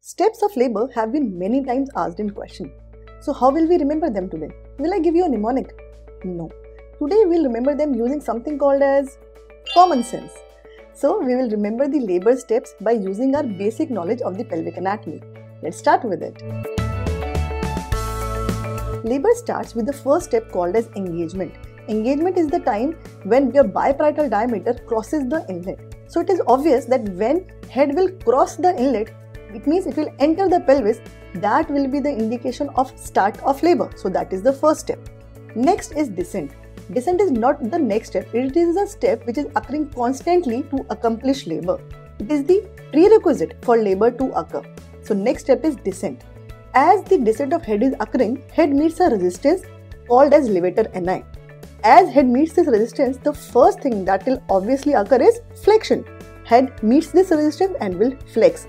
Steps of labor have been many times asked in question. So how will we remember them today? Will I give you a mnemonic? No. Today we'll remember them using something called as common sense. So we will remember the labor steps by using our basic knowledge of the pelvic anatomy. Let's start with it. Labor starts with the first step called as engagement. Engagement is the time when your biparietal diameter crosses the inlet. So it is obvious that when head will cross the inlet, it means it will enter the pelvis. That will be the indication of start of labor. So that is the first step. Next is descent. Descent is not the next step. It is a step which is occurring constantly to accomplish labor. It is the prerequisite for labor to occur. So next step is descent. As the descent of head is occurring, head meets a resistance called as levator ani. As head meets this resistance, the first thing that will obviously occur is flexion. Head meets this resistance and will flex.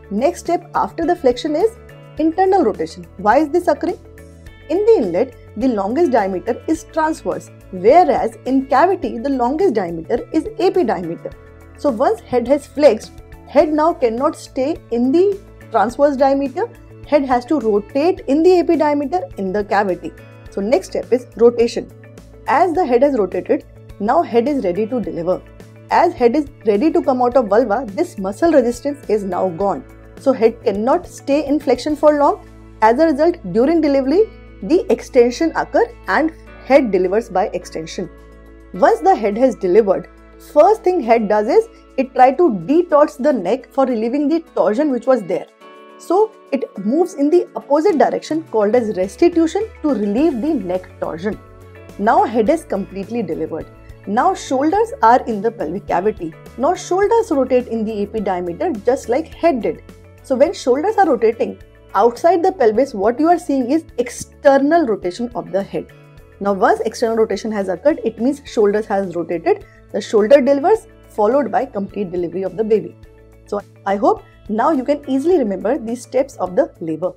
Next step after the flexion is internal rotation. Why is this occurring? In the inlet, the longest diameter is transverse, whereas in cavity, the longest diameter is epidiameter. So once head has flexed, head now cannot stay in the transverse diameter. Head has to rotate in the epidiameter in the cavity. So next step is rotation. As the head has rotated, now head is ready to deliver. As head is ready to come out of vulva, this muscle resistance is now gone. So head cannot stay in flexion for long. As a result, during delivery, the extension occurs and head delivers by extension. Once the head has delivered, first thing head does is it tries to detort the neck for relieving the torsion which was there. So it moves in the opposite direction called as restitution to relieve the neck torsion. Now head is completely delivered. Now shoulders are in the pelvic cavity. Now shoulders rotate in the epidiameter just like head did. So when shoulders are rotating, outside the pelvis what you are seeing is external rotation of the head. Now once external rotation has occurred, it means shoulders has rotated. The shoulder delivers followed by complete delivery of the baby. So I hope now you can easily remember these steps of the labor.